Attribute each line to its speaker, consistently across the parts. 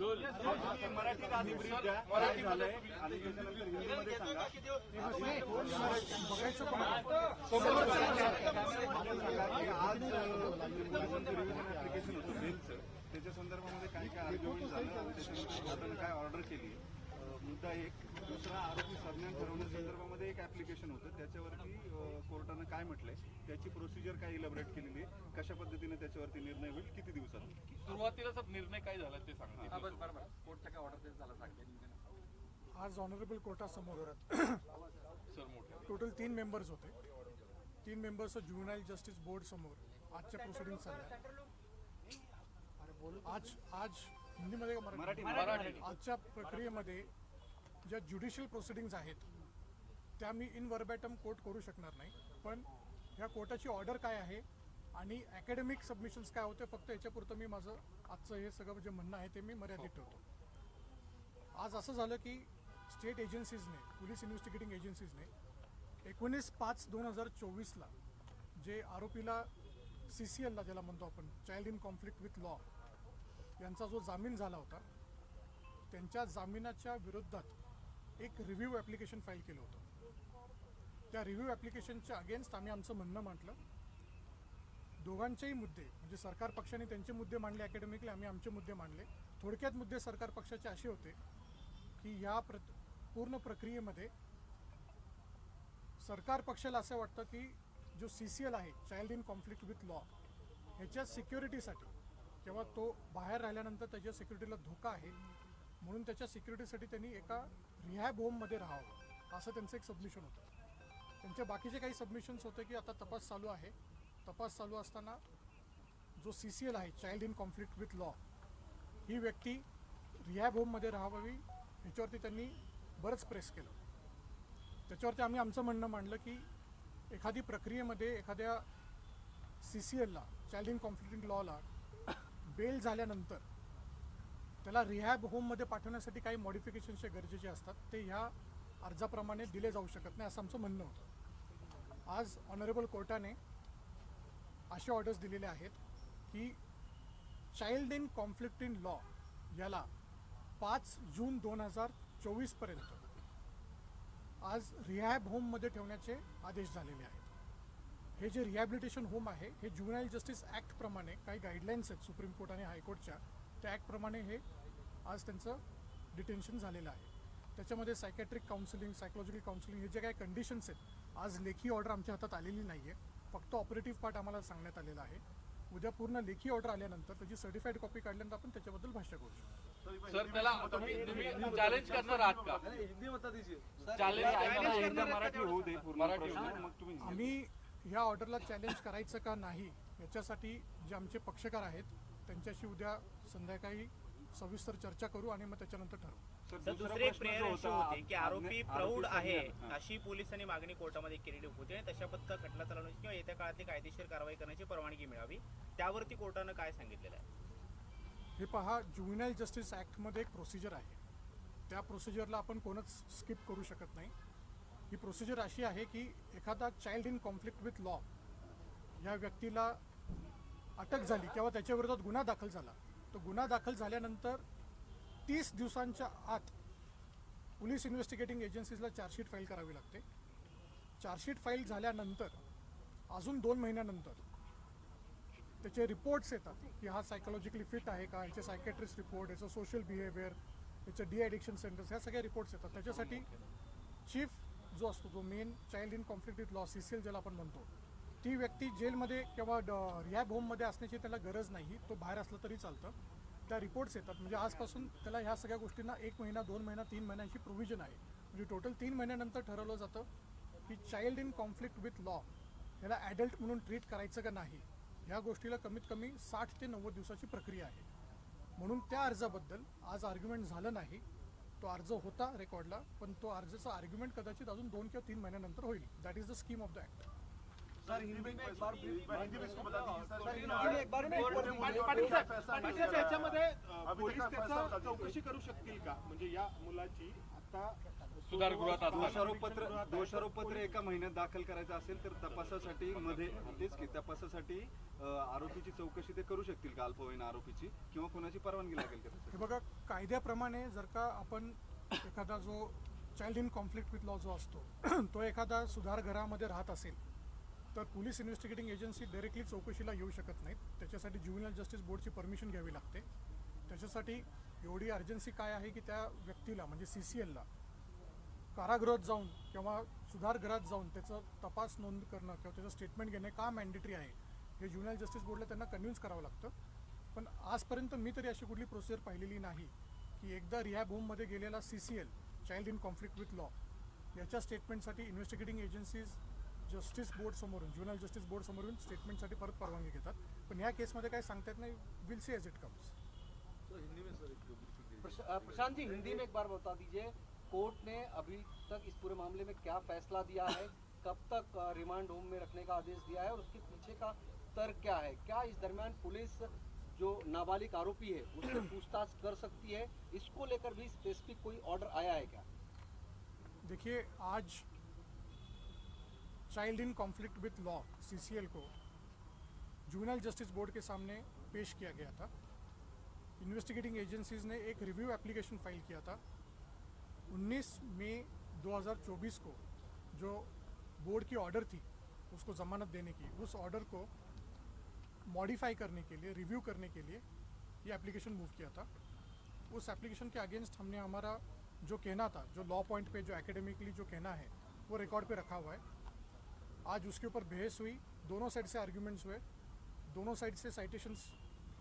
Speaker 1: मराठीत आधी ब्रीफ द्या. मराठी झालंय आणि त्याच्यानंतर हिंदीमध्ये सांगा. आज पोलिसांचं रिव्हिजन ऍप्लिकेशन होतं बेलचं, त्याच्या संदर्भामध्ये काय काय आर्ग्युमेंट झालं आणि त्याच्यानंतर कोर्टाने काय ऑर्डर केली. मुद्दा एक. दुसरा, आरोपी संज्ञान ठरवण्यासंदर्भामध्ये एक ऍप्लिकेशन होतं, त्याच्यावरती कोर्टानं काय म्हटलंय, त्याची प्रोसिजर काय इलॅबोरेट केलेली आहे, कशा पद्धतीने त्याच्यावरती निर्णय होईल, किती दिवसात.
Speaker 2: सुरुवातीला निर्णय काय झाला ते सांगा.
Speaker 3: कोर्टचा काय ऑर्डर झाला सांगते.
Speaker 4: आज ऑनरेबल कोर्टासमोर टोटल 3 मेंबर्स होते. 3 मेंबर्स ज्युव्हेनाइल जस्टिस बोर्ड समोर आजच्या प्रोसिडिंग्स झाल्या. आज हिंदीमध्ये का मराठी? आजच्या प्रक्रियेमध्ये ज्या ज्युडिशियल प्रोसिडिंग्स आहेत त्या मी इन वर्बॅटम कोट करू शकणार नाही, पण ह्या कोर्टाची ऑर्डर काय आहे आणि अकॅडमिक सबमिशन्स काय होते फक्त याच्यापुरतं मी माझं आजचं हे सगळं जे म्हणणं आहे ते मी मर्यादित ठेवतो. आज असं झालं की स्टेट एजन्सीजने, पोलीस इन्व्हेस्टिगेटिंग एजन्सीजने 19/5/2024 जे आरोपीला CCLला ज्याला म्हणतो आपण child in conflict with law यांचा जो जामीन झाला होता त्यांच्या जामिनाच्या विरोधात एक रिव्ह्यू ॲप्लिकेशन फाईल केलं होतं. त्या रिव्ह्यू ॲप्लिकेशनच्या अगेन्स्ट आम्ही आमचं म्हणणं मांडलं. दोघांचेही मुद्दे म्हणजे सरकार पक्षाने त्यांचे मुद्दे मांडले अकॅडमिकली, आम्ही आमचे मुद्दे मांडले. थोडक्यात मुद्दे सरकार पक्षाचे असे होते की ह्या पूर्ण प्रक्रियेमध्ये सरकार पक्षाला असं वाटतं की जो CCL आहे child in conflict with law ह्याच्या सिक्युरिटीसाठी किंवा तो बाहेर राहिल्यानंतर त्याच्या सिक्युरिटीला धोका आहे म्हणून त्याच्या सिक्युरिटीसाठी त्यांनी एका रिहॅब होममध्ये राहावं असं त्यांचं एक सबमिशन होतं. त्यांचे बाकीचे काही सबमिशन्स होते की आता तपास चालू आहे. तपास चालू असताना जो CCL आहे child in conflict with law ही व्यक्ती रिहॅब होममध्ये राहावी ह्याच्यावरती त्यांनी बरंच प्रेस केलं. त्याच्यावरती आम्ही आमचं म्हणणं मांडलं की एखादी प्रक्रियेमध्ये एखाद्या CCLला चाइल्ड इन कॉन्फ्लिक्ट इन लॉला बेल झाल्यानंतर त्याला रिहॅब होममध्ये पाठवण्यासाठी काही मॉडिफिकेशन्स गरजेचे असतात, ते ह्या अर्जाप्रमाणे दिले जाऊ शकत नाही असं आमचं म्हणणं होतं. आज ऑनरेबल कोर्टाने असे ऑर्डर्स दिलेले आहेत की child in conflict in law याला 5 जून 2024 आज रिहॅब होममध्ये ठेवण्याचे आदेश झालेले आहेत. हे जे रिहॅबिलिटेशन होम आहे हे ज्युव्हेनाइल जस्टिस ॲक्टप्रमाणे काही गाईडलाईन्स आहेत सुप्रीम कोर्ट आणि हायकोर्टच्या, त्या ॲक्टप्रमाणे हे आज त्यांचं डिटेन्शन झालेलं आहे. त्याच्यामध्ये सायकॅट्रिक काउन्सिलिंग, सायकोलॉजिकल काउन्सिलिंग हे जे काही कंडिशन्स आहेत, आज लेखी ऑर्डर आमच्या हातात आलेली नाही आहे, फक्त ऑपरेटिव्ह पार्ट आम्हाला सांगण्यात आलेला आहे. उद्या पूर्ण लेखी ऑर्डर आल्यानंतर त्याची सर्टिफाईड कॉपी काढल्यानंतर आपण त्याच्याबद्दल भाष्य करू शकतो.
Speaker 2: सर त्याला तुम्ही चॅलेंज करणार आहात का?
Speaker 1: मराठी होऊ दे पूर्ण.
Speaker 4: आम्ही ह्या ऑर्डरला चॅलेंज करायचं का नाही याच्यासाठी जे आमचे पक्षकार आहेत त्यांच्याशी उद्या संध्याकाळी सविस्तर चर्चा करू आणि मग त्याच्यानंतर ठरवू.
Speaker 5: दुसरे एक प्रेयर अशी होती की आरोपी प्रौढ आहे अशी पोलिसांनी मागणी कोर्टामध्ये केलेली होती आणि तशा पद्धतीचा खटला चालवण्याची किंवा येत्या काळातली कायदेशीर कारवाई करण्याची परवानगी मिळावी, त्यावरती कोर्टानं काय सांगितलेलं आहे?
Speaker 4: हे पहा, ज्युव्हेनाइल जस्टिस ॲक्टमध्ये एक प्रोसिजर आहे, त्या प्रोसिजरला आपण कोणच स्किप करू शकत नाही. ही प्रोसिजर अशी आहे की एखादा child in conflict with law या व्यक्तीला अटक झाली किंवा त्याच्या विरोधात गुन्हा दाखल झाला, तो गुन्हा दाखल झाल्यानंतर 30 दिवसांच्या आत पोलीस इन्व्हेस्टिगेटिंग एजन्सीजला चार्जशीट फाईल करावी लागते. चार्जशीट फाईल झाल्यानंतर अजून 2 महिन्यानंतर त्याचे रिपोर्ट्स येतात की हा सायकोलॉजिकली फिट आहे का, याचे सायकॅट्रिस्ट रिपोर्ट, याचं सोशल बिहेवियर, याचं डी-ॲडिक्शन सेंटर्स, ह्या सगळ्या रिपोर्ट्स येतात. त्याच्यासाठी चीफ जो असतो, जो main child in conflict with law CCL ज्याला आपण म्हणतो, ती व्यक्ती जेलमध्ये किंवा रिहॅब होममध्ये असण्याची त्याला गरज नाही, तो बाहेर असला तरी चालतं. त्या रिपोर्ट्स येतात म्हणजे आजपासून त्याला ह्या सगळ्या गोष्टींना 1 महिना, 2 महिना, 3 महिन्यांची प्रोव्हिजन आहे. म्हणजे टोटल 3 महिन्यानंतर ठरवलं जातं की child in conflict with law ह्याला ॲडल्ट म्हणून ट्रीट करायचं का नाही. ह्या गोष्टीला कमीत कमी 60 ते 90 दिवसाची प्रक्रिया आहे. म्हणून त्या अर्जाबद्दल आज आर्ग्युमेंट झालं नाही. तो अर्ज होता रेकॉर्डला, पण तो अर्जाचा आर्ग्युमेंट कदाचित अजून 2 किंवा 3 महिन्यानंतर होईल. That is the scheme of the act.
Speaker 1: Sir Hindi में एक बार हिंदी में इसको बता दीजिए सर
Speaker 6: याच्यामध्ये पोलीस त्याचा चौकशी करू शकतील का? म्हणजे या मुलाची आता
Speaker 2: सुधारगृहात असताना
Speaker 1: दोषारोपपत्र एका महिन्यात दाखल करायचं असेल तर तपासासाठी मध्ये तेच की तपासासाठी आरोपीची चौकशी ते करू शकतील का, अल्पवयीन आरोपीची, किंवा कोणाची परवानगी लागेल का त्यासाठी?
Speaker 4: हे बघा, कायद्याप्रमाणे जर का आपण एखादा जो child in conflict with law जो असतो तो एखादा सुधारगृहामध्ये राहत असेल तर पोलीस इन्व्हेस्टिगेटिंग एजन्सी डायरेक्टली चौकशीला येऊ शकत नाहीत. त्याच्यासाठी ज्युव्हेनाइल जस्टिस बोर्डची परमिशन घ्यावी लागते. त्याच्यासाठी एवढी अर्जन्सी काय आहे की त्या व्यक्तीला म्हणजे CCLला कारागृहात जाऊन किंवा सुधारगृहात जाऊन त्याचं तपास नोंद करणं किंवा त्याचं स्टेटमेंट घेणे का मॅन्डेटरी आहे हे ज्युव्हेनाइल जस्टिस बोर्डला त्यांना कन्व्हिन्स करावं लागतं. पण आजपर्यंत मी तरी अशी कुठली प्रोसिजर पाहिलेली नाही की एकदा रिहॅब होममध्ये गेलेला CCL child in conflict with law याच्या स्टेटमेंटसाठी इन्व्हेस्टिगेटिंग एजन्सीज जस्टिस बोर्ड समोरून ज्युव्हेनाइल जस्टिस बोर्ड समोरून स्टेटमेंटसाठी परत परवानगी घेतात. पण ह्या केसमध्ये काही सांगता येत नाही. Will see as it comes.
Speaker 7: Prashant ji, Hindi में एक बार बता दीजिए, कोर्ट ने अभी तक इस पूरे मामले में क्या फैसला दिया है, कब तक रिमांड होम में रखने का आदेश दिया है और उसके पीछे का तर्क क्या है? क्या इस दरमियान पुलिस जो नाबालिग आरोपी है उससे पूछताछ कर सकती है? इसको लेकर भी स्पेसिफिक कोई ऑर्डर आया है क्या?
Speaker 4: देखिए, आज child in conflict with law CCL को ज्युवेनाइल जस्टिस बोर्ड के सामने पेश किया गया था. इन्वेस्टिगेटिंग एजेंसीज ने एक रिव्यू एप्लीकेशन फाइल किया था. 19 मई 2024 को जो बोर्ड की ऑर्डर थी उसको ज़मानत देने की, उस ऑर्डर को मॉडिफाई करने के लिए, रिव्यू करने के लिए ये एप्लीकेशन मूव किया था. उस एप्लीकेशन के अगेंस्ट हमने हमारा जो कहना था, जो लॉ पॉइंट पे जो एकेडमिकली जो कहना है वो रिकॉर्ड पे रखा हुआ है. आज उसके ऊपर बहस हुई, दोनों साइड से आर्ग्यूमेंट्स हुए, दोनों साइड से साइटेशंस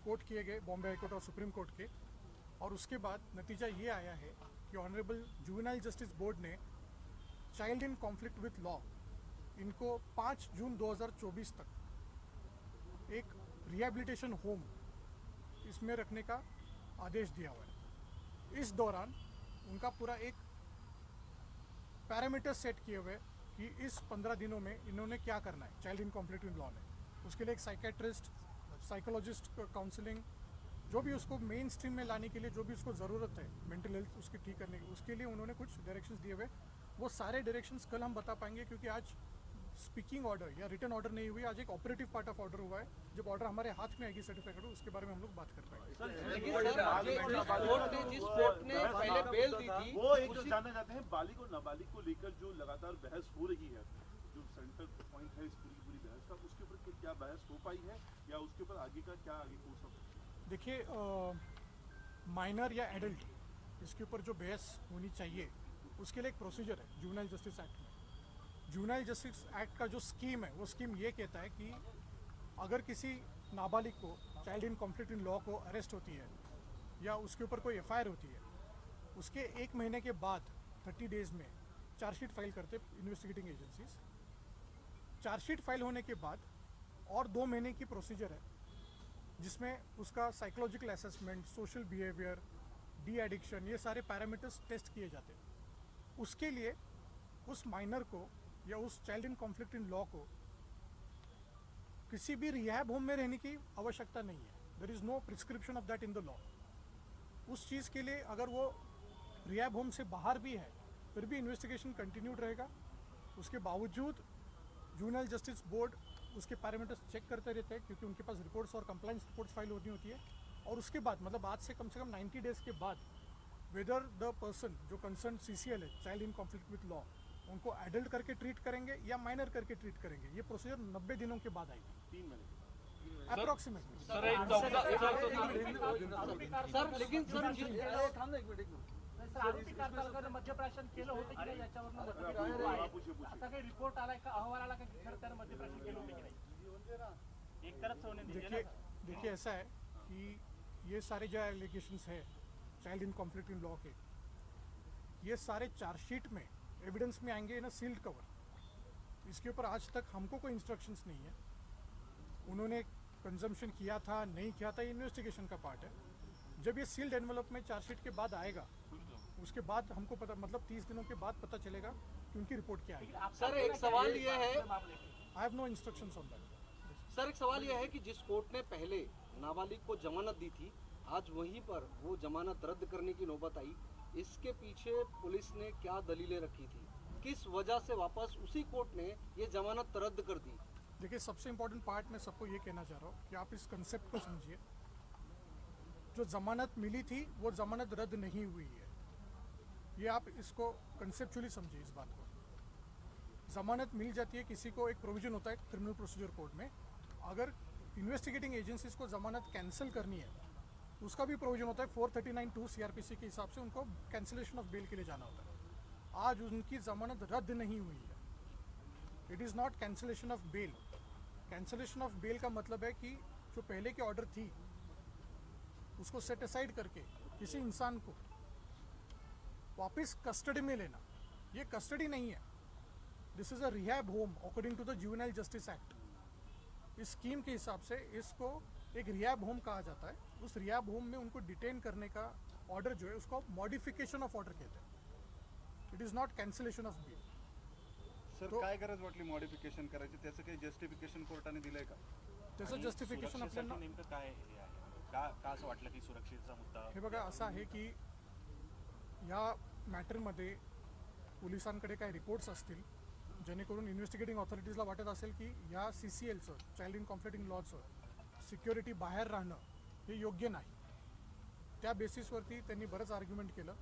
Speaker 4: कोट किए गए बॉम्बे हाई कोर्ट और सुप्रीम कोर्ट के, और उसके बाद नतीजा ये आया है कि ऑनरेबल जुवेनाइल जस्टिस बोर्ड ने child in conflict with law इनको 5 जून 2024 तक एक रिहैबिलिटेशन होम इसमें रखने का आदेश दिया हुआ है. इस दौरान उनका पूरा एक पैरामीटर सेट किए हुए कि इस 15 दिनों में इन्होंने क्या करना है child in conflict with law में. उसके लिए एक साइकेट्रिस्ट, साइकोलॉजिस्ट काउंसलिंग, जो भी उसको मेन स्ट्रीम में लाने के लिए जो भी उसको ज़रूरत है मेंटल हेल्थ उसकी ठीक करने की, उसके लिए उन्होंने कुछ डायरेक्शंस दिए हुए. वो सारे डायरेक्शंस कल हम बता पाएंगे क्योंकि आज स्पीकिंग ऑर्डर या रिटन ऑर्डर नहीं हुई, आज एक ऑपरेटिव पार्ट ऑफ ऑर्डर हुआ है. जब ऑर्डर हमारे हाथ में आएगी सर्टिफाइड उसके बारे में हम लोग बात कर पाएंगे.
Speaker 7: लेकिन सर, जिस कोर्ट ने पहले बेल दी थी
Speaker 6: वो एक जो जानना चाहते हैं, बालिग और नाबालिग को लेकर जो लगातार बहस हो रही है, जो सेंट्रल पॉइंट है इस पूरी बहस का, उसके ऊपर क्या बहस हो पाई है या उसके ऊपर आगे का क्या आगे कोर्स ऑफ?
Speaker 4: देखिए, माइनर या एडल्ट इसके ऊपर जो बहस होनी चाहिए उसके लिए एक प्रोसीजर है जुवेनाइल जस्टिस एक्ट में. जुवेनाइल जस्टिस एक्ट का जो स्कीम है वो स्कीम ये कहता है कि अगर किसी नाबालिग को child in conflict in law को अरेस्ट होती है या उसके ऊपर कोई FIR होती है, उसके 1 महीने के बाद 30 डेज़ में चार्जशीट फाइल करते इन्वेस्टिगेटिंग एजेंसीज. चार्जशीट फाइल होने के बाद और 2 महीने की प्रोसीजर है जिसमें उसका psychological assessment, social behaviour, de addiction, ये सारे पैरामीटर्स टेस्ट किए जाते हैं. उसके लिए उस माइनर को या उस child in conflict in law को किसी भी रिहैब होम में रहने की आवश्यकता नहीं है. There is no prescription of that in the law. उस चीज़ के लिए अगर वो रिहैब होम से बाहर भी है फिर भी इन्वेस्टिगेशन कंटिन्यूड रहेगा. उसके बावजूद जुवेनाइल जस्टिस बोर्ड उसके पैरामीटर्स चेक करते रहते हैं क्योंकि उनके पास रिपोर्ट्स और कंप्लाइंस रिपोर्ट्स फाइल होती है. और उसके बाद मतलब आज से कम 90 डेज़ के बाद वेदर द पर्सन जो कंसर्न CCL है child in conflict with law उनको एडल्ट करके ट्रीट करेंगे या माइनर करके ट्रीट करेंगे, ये प्रोसीजर 90 दिनों के बाद आएगी,
Speaker 6: 3 महीने
Speaker 4: अप्रॉक्सीमेटली.
Speaker 7: सर, लेकिन सर
Speaker 8: आरोपी कारतालकाने मध्यप्राशन केलं होतं की नाही याच्यावर असा काही रिपोर्ट आलाय का, अहवाल आला का की खरं त्यानं मध्यप्राशन केलं होतं की नाही?
Speaker 5: एक तरफ से होने दीजिए.
Speaker 4: देखिए ऐसा है कि ये सारे जो एलिगेशंस है child in conflict in law के, ये सारे चार्जशीट में एविडेंस में आएंगे इन अ सील्ड कवर. इसके ऊपर आज तक हमको कोई इंस्ट्रक्शंस नहीं है. उन्होंने कंजम्पशन किया था नहीं किया था, ये इन्वेस्टिगेशन का पार्ट है. जब ये सील्ड एनवलप में चार्जशीट के बाद आएगा, उसके बाद हमको पता, मतलब 30 दिनों के बाद पता चलेगा कि उनकी रिपोर्ट क्या है।
Speaker 7: सर एक सवाल ये है,
Speaker 4: I have no instructions on that.
Speaker 7: Sir एक सवाल यह है कि जिस कोर्ट ने पहले नाबालिग को जमानत दी थी, आज वहीं पर वो जमानत रद्द करने की नौबत आई। इसके पीछे पुलिस ने क्या दलीलें रखी थी? किस वजह से वापस उसी कोर्ट ने ये जमानत रद्द कर दी?
Speaker 4: देखिए, सबसे इम्पोर्टेंट पार्ट मैं सबको ये कहना चाह रहा हूँ कि आप इस कंसेप्ट को समझिए। जो जमानत मिली थी वो जमानत रद्द नहीं हुई है। ये आप इसको कंसेप्चुअली समझिए इस बात को। जमानत मिल जाती है किसी को, एक प्रोविजन होता है क्रिमिनल प्रोसीजर कोड में, अगर इन्वेस्टिगेटिंग एजेंसीज को जमानत कैंसिल करनी है उसका भी प्रोविजन होता है 439(2) सीआरपीसी के हिसाब से उनको कैंसिलेशन ऑफ बेल के लिए जाना होता है। आज उनकी जमानत रद्द नहीं हुई है। It is not cancellation of bail. Cancellation of bail का मतलब है कि जो पहले की ऑर्डर थी उसको सेट असाइड करके किसी इंसान को वापस कस्टडी में लेना, ये कस्टडी नहीं है। This is a rehab home according to the juvenile justice act. इस स्कीम के हिसाब से इसको एक रिहैब होम कहा जाता है। उस रिहैब होम में उनको डिटेन करने का ऑर्डर जो है उसको मॉडिफिकेशन ऑफ ऑर्डर कहते हैं। It is not cancellation of bail.
Speaker 1: Sir काय गरज वाटली मॉडिफिकेशन करायची? त्याचं काही जस्टिफिकेशन कोर्टाने दिलंय का?
Speaker 4: त्याचं जस्टिफिकेशन आपल्याला,
Speaker 5: नेमकं काय हे आहे? का असं वाटलं की सुरक्षेचा मुद्दा?
Speaker 4: हे बघा असं आहे की या मॅटरमध्ये पोलिसांकडे काही रिपोर्ट्स असतील जेणेकरून इन्व्हेस्टिगेटिंग ऑथॉरिटीजला वाटत असेल की या CCLचं, चाइल्ड इन कॉन्फ्लिक्ट इन लॉचं सिक्युरिटी बाहेर राहणं हे योग्य नाही। त्या बेसिसवरती त्यांनी बरंच आर्ग्युमेंट केलं।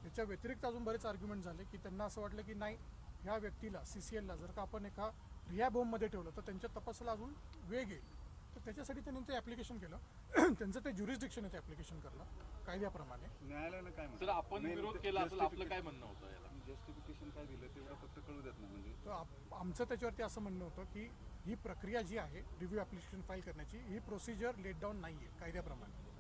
Speaker 4: याच्या व्यतिरिक्त अजून बरेच आर्ग्युमेंट झाले की त्यांना असं वाटलं की नाही, ह्या व्यक्तीला CCLला जर का आपण एका रिहॅब होममध्ये ठेवलं तर त्यांच्या तपासाला अजून वेग येईल। तर त्याच्यासाठी त्यांनी ते ॲप्लिकेशन केलं। त्यांचं ते ज्युरिस्डिक्शन आहे ते ॲप्लिकेशन करणं कायद्याप्रमाणे।
Speaker 1: न्यायालयानं काय
Speaker 2: सर आपण विरोध केला असेल, आपलं काय म्हणणं होतं याला?
Speaker 1: जस्टिफिकेशन काय दिलं तेवढं फक्त कळू देत ना, म्हणजे
Speaker 4: तर आमचं त्याच्यावरती असं म्हणणं होतं की ही प्रक्रिया जी आहे रिव्ह्यू ॲप्लिकेशन फाईल करण्याची, ही प्रोसिजर लेट डाऊन नाही आहे कायद्याप्रमाणे।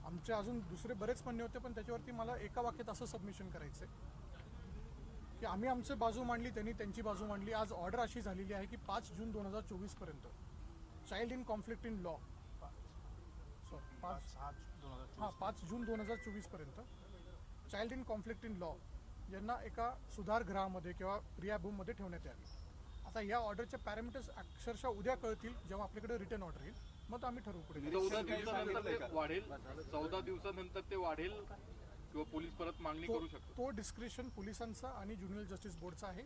Speaker 4: आमचे अजून दुसरे बरेच म्हणणे होते पण त्याच्यावरती मला एका वाक्यात असं सबमिशन करायचं आहे की आम्ही आमची बाजू मांडली, त्यांनी त्यांची बाजू मांडली। आज ऑर्डर अशी झालेली आहे की 5 जून 2024 पर्यंत child in conflict in law, sorry 5 जून 2024 पर्यंत child in conflict in law यांना एका सुधारगृहामध्ये किंवा रिहॅब होममध्ये ठेवण्यात यावे। आता या ऑर्डरचे पॅरामीटर्स अक्षरशः उद्या कळतील जेव्हा आपल्याकडे रिटर्न ऑर्डर येईल, मग आम्ही ठरवू पुढे।
Speaker 2: 14 दिवसानंतर ते वाढेल, 14 दिवसानंतर ते वाढेल किंवा पोलीस परत मागणी करू शकतो।
Speaker 4: तो डिस्क्रिप्शन पोलिसांचा आणि ज्युनियर जस्टिस बोर्डचा आहे।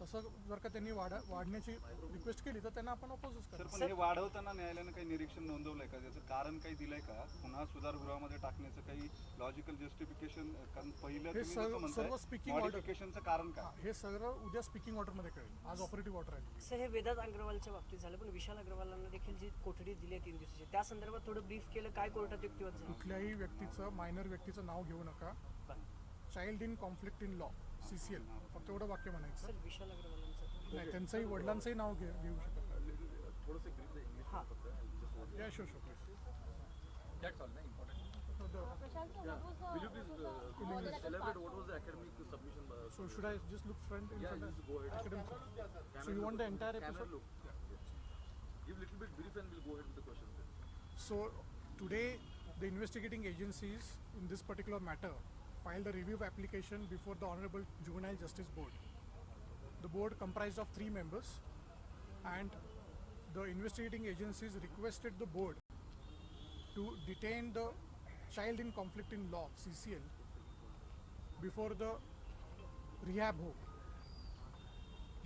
Speaker 4: तसं जर का त्यांनी वाढण्याची रिक्वेस्ट केली तर त्यांना आपण अपोजच
Speaker 1: सर
Speaker 4: करू।
Speaker 1: पण हे वाढवताना न्यायालयानं काही निरीक्षण नोंदवलंय का? त्याचं कारण काही दिलंय का? पुन्हा सुधारगृहामध्ये टाकण्याचं काही लॉजिकल जस्टिफिकेशन? कारण पहिलं
Speaker 4: हे
Speaker 1: तुम्ही
Speaker 4: सर्व
Speaker 1: जसं म्हणताय
Speaker 4: स्पीकिंग ऑर्डर,
Speaker 1: मॉडिफिकेशनचं कारण काय?
Speaker 4: हे सगळं उद्या स्पीकिंग ऑर्डरमध्ये कळेल। आज ऑपरेटिव्ह ऑर्डर आहे।
Speaker 9: सर हे वेदांत अग्रवालच्या बाबतीत झालं, पण विशाल अग्रवालांना देखील जी कोठडी दिली आहे 3 दिवसाची, त्या संदर्भात थोडं ब्रीफ केलं काय कोर्टात युक्तिवाद झाला?
Speaker 4: कुठल्याही व्यक्तीचं, मायनर व्यक्तीचं नाव घेऊ नका। Child in conflict in law CCL, फक्त एवढं वाक्य म्हणायचं।
Speaker 9: सर विशाल अग्रवालांचं
Speaker 4: नाही, त्यांचंही वडिलांचंही नाव घेऊ शकत नाही।
Speaker 3: थोडंसं ब्रीफ इंग्लिश
Speaker 9: हां
Speaker 4: या शो प्लीज।
Speaker 3: दॅट्स ऑल ना important. Will you please elaborate what was the academic submission?
Speaker 4: So should I just look front in
Speaker 3: Yeah,
Speaker 4: front?
Speaker 3: just go ahead.
Speaker 4: Academic. So you want the entire
Speaker 3: Camera
Speaker 4: episode?
Speaker 3: look. Give little bit brief and we'll go ahead with the questions then.
Speaker 4: So today the investigating agencies in this particular matter filed a review application before the Honorable Juvenile Justice Board. The board comprised of 3 members, and the investigating agencies requested the board to detain the child in conflict in law CCL before the rehab home.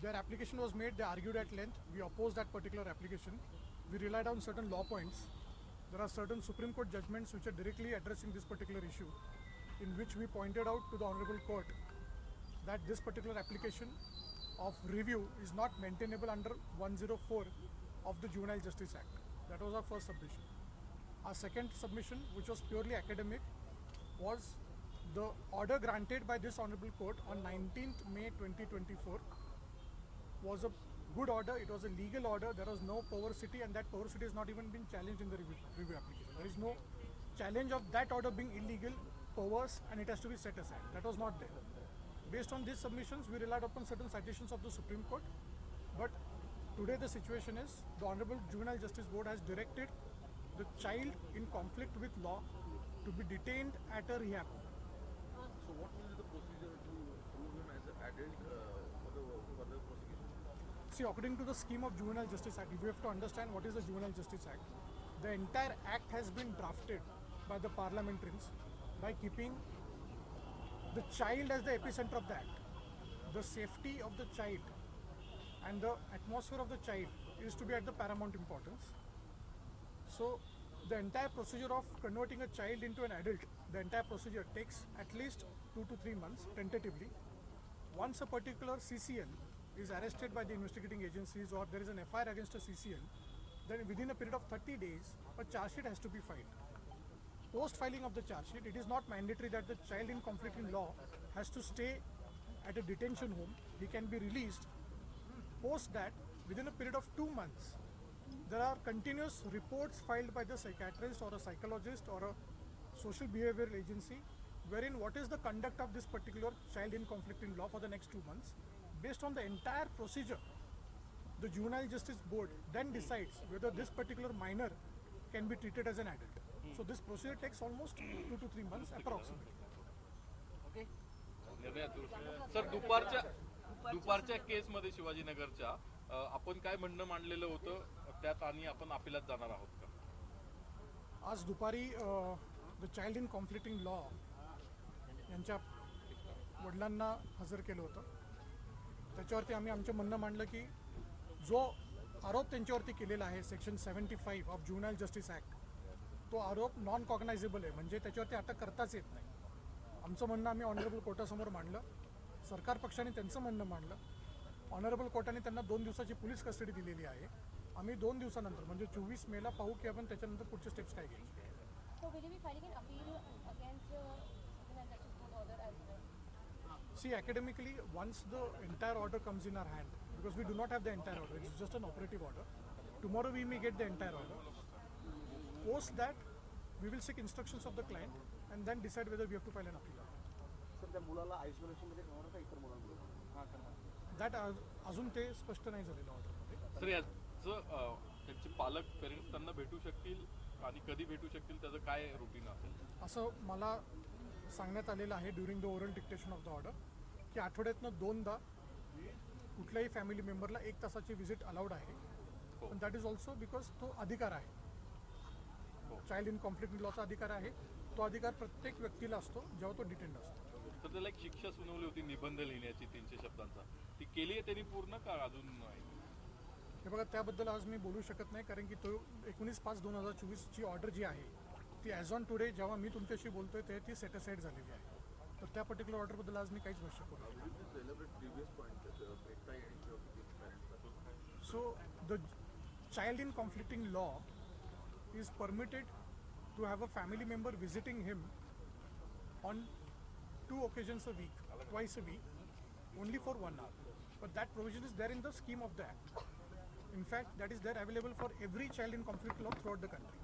Speaker 4: Their application was made, they argued at length. We opposed that particular application. We relied on certain law points. There are certain Supreme Court judgments which are directly addressing this particular issue, in which we pointed out to the Honorable Court that this particular application of review is not maintainable under 104 of the Juvenile Justice Act. That was our first submission. Our second submission, which was purely academic, was the order granted by this Honorable Court on 19th May 2024 was a good order. It was a legal order. There was no perversity, and that perversity has not even been challenged in the review application. There is no challenge of that order being illegal, perverse, and it has to be set aside. That was not there. Based on these submissions, we relied upon certain citations of the Supreme Court. But today the situation is the Honorable Juvenile Justice Board has directed the child in conflict with law to be detained at a rehab home.
Speaker 3: So what will be the procedure to prove him as an adult for the further prosecution?
Speaker 4: See, according to the scheme of Juvenile Justice Act, if we have to understand what is the Juvenile Justice Act, the entire act has been drafted by the parliamentarians by keeping the child as the epicenter of the act. The safety of the child and the atmosphere of the child is to be at the paramount importance. So the entire procedure of converting a child into an adult, the entire procedure takes at least 2 to 3 months tentatively. Once a particular CCL is arrested by the investigating agencies or there is an FIR against a CCL, then within a period of 30 days, a charge sheet has to be filed. Post filing of the charge sheet, it is not mandatory that the child in conflict in law has to stay at a detention home. He can be released. Post that, within a period of 2 months, there are continuous reports filed by the psychiatrist or a psychologist or a social behavioral agency wherein what is the conduct of this particular child in conflict in law for the next 2 months. Based on the entire procedure, the Juvenile Justice Board then decides whether this particular minor can be treated as an adult. So this procedure takes almost 2 to 3 months approximately.
Speaker 2: Sir दुपारच्या केसमध्ये शिवाजीनगरच्या आपण काय म्हणणं मांडलेलं होतं त्यात आणि आपण अपिलात जाणार आहोत का?
Speaker 4: आज दुपारी the child in conflict in law यांच्या वडिलांना हजर केलं होतं. त्याच्यावरती आम्ही आमचं म्हणणं मांडलं की जो आरोप त्यांच्यावरती केलेला आहे सेक्शन 75 ऑफ ज्युव्हनाइल जस्टिस ॲक्ट, तो आरोप नॉन कॉग्नायझेबल आहे, म्हणजे त्याच्यावरती अटक करताच येत नाही. आमचं म्हणणं आम्ही ऑनरेबल कोर्टासमोर मांडलं. सरकार पक्षाने त्यांचं म्हणणं मांडलं. ऑनरेबल कोर्टाने त्यांना 2 दिवसाची पोलीस कस्टडी दिलेली आहे. आम्ही 2 दिवसानंतर म्हणजे 24 मेला पाहू की आपण त्याच्यानंतर पुढचे स्टेप्स काय घ्यायचे.
Speaker 10: So will you be filing an appeal against the Juvenile Justice Board order as well?
Speaker 4: See, academically, once the entire order comes in our hand, because we do not have the entire order, it's just an operative order. Tomorrow we may get the entire order. Post that, we will seek instructions of the client and then decide whether we have to file an appeal.
Speaker 7: Sir त्या मुलाला आयसोलेशनमध्ये ठेवणार का इतर मुलांमध्ये?
Speaker 4: That अजून ते स्पष्ट नाही झालेलं ऑर्डरमध्ये.
Speaker 2: सर याचं त्यांचे पालक पेरेंट्स त्यांना भेटू शकतील आणि कधी भेटू शकतील त्याचं काय रुटीन असेल?
Speaker 4: असं मला सांगण्यात आलेलं आहे during the oral dictation of the order की आठवड्यातनं 2दा कुठल्याही फॅमिली मेंबरला 1 तासाची व्हिजिट अलाउड आहे. पण दॅट इज ऑल्सो बिकॉज तो अधिकार आहे, चाइल्ड इन कॉन्फ्लिक्ट लॉचा अधिकार आहे. तो अधिकार प्रत्येक व्यक्तीला असतो जेव्हा तो डिटेंड असतो.
Speaker 2: तर त्याला एक शिक्षा सुनावली होती निबंध लिहिण्याची 300 शब्दांचा, ती केली आहे त्यांनी पूर्ण का अजून नाही?
Speaker 4: हे बघा, त्याबद्दल आज मी बोलू शकत नाही कारण की तो 19/5/2024ची ऑर्डर जी आहे ती ॲज ऑन टुडे जेव्हा मी तुमच्याशी बोलतोय ते ती सेटिसाईड झालेली आहे. तर त्या पर्टिक्युलर ऑर्डरबद्दल आज मी काहीच भाष्य करू शकतो. So the child in conflicting law is permitted to have a family member visiting him on 2 occasions a week, twice a week, only for 1 hour. But that provision is there in the scheme of the Act. In fact, that is there available for every child in conflict law throughout the country.